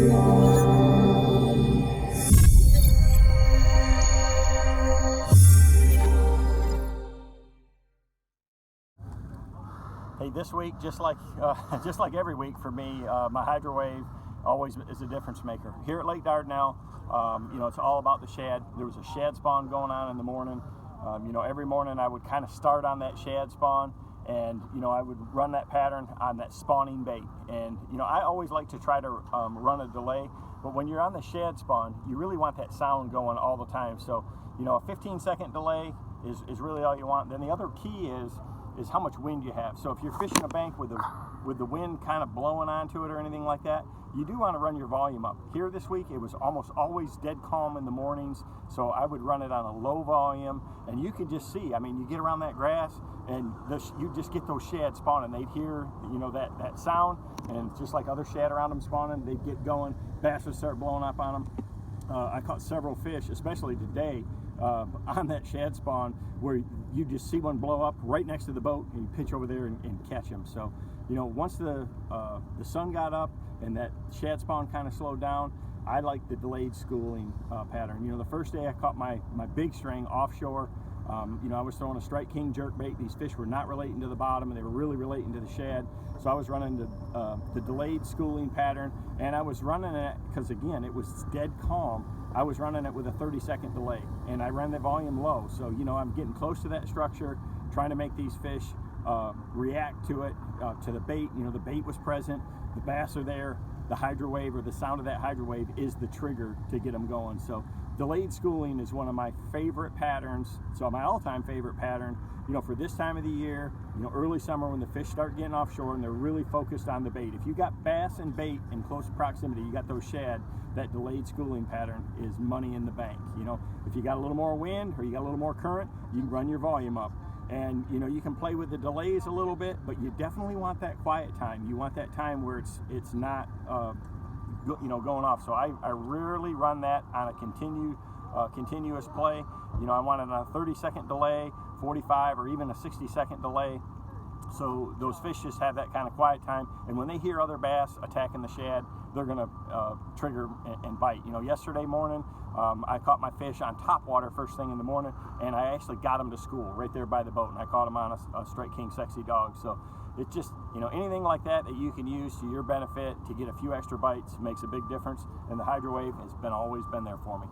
Hey, this week, just like every week for me, my Hydrowave always is a difference maker. Here at Lake Dardanelle, it's all about the shad. There was a shad spawn going on in the morning. Every morning I would kind of start on that shad spawn, and I would run that pattern on that spawning bait. And I always like to try to run a delay, but when you're on the shad spawn, you really want that sound going all the time. So a 15-second delay is really all you want. Then the other key is how much wind you have. So if you're fishing a bank with the wind kind of blowing onto it or anything like that, you do want to run your volume up. Here this week, it was almost always dead calm in the mornings, so I would run it on a low volume, and you can just see, you get around that grass, and you just get those shad spawning. They'd hear, that sound, and just like other shad around them spawning, they'd get going. Bass would start blowing up on them. I caught several fish, especially today, on that shad spawn, where you just see one blow up right next to the boat, and you pitch over there and catch them. So once the sun got up and that shad spawn kind of slowed down, I like the delayed schooling pattern. The first day I caught my big string offshore, I was throwing a Strike King jerkbait. These fish were not relating to the bottom, and they were really relating to the shad. So I was running the delayed schooling pattern, and I was running it because, again, it was dead calm. I was running it with a 30-second delay, and I ran the volume low. So I'm getting close to that structure, trying to make these fish react to it, to the bait. The bait was present, the bass are there, the Hydrowave, or the sound of that Hydrowave, is the trigger to get them going. So delayed schooling is one of my favorite patterns. So my all-time favorite pattern, for this time of the year, early summer, when the fish start getting offshore and they're really focused on the bait. If you got bass and bait in close proximity, you got those shad, that delayed schooling pattern is money in the bank. If you got a little more wind or you got a little more current, you can run your volume up. And you can play with the delays a little bit, but you definitely want that quiet time. You want that time where it's not going off. So I rarely run that on a continuous play. I want it on a 30-second delay, 45, or even a 60-second delay. So those fish just have that kind of quiet time, and when they hear other bass attacking the shad, they're going to trigger and bite. Yesterday morning, I caught my fish on top water first thing in the morning, and I actually got them to school right there by the boat, and I caught them on a Strike King Sexy Dog. So it's just, anything like that you can use to your benefit to get a few extra bites makes a big difference, and the Hydrowave has always been there for me.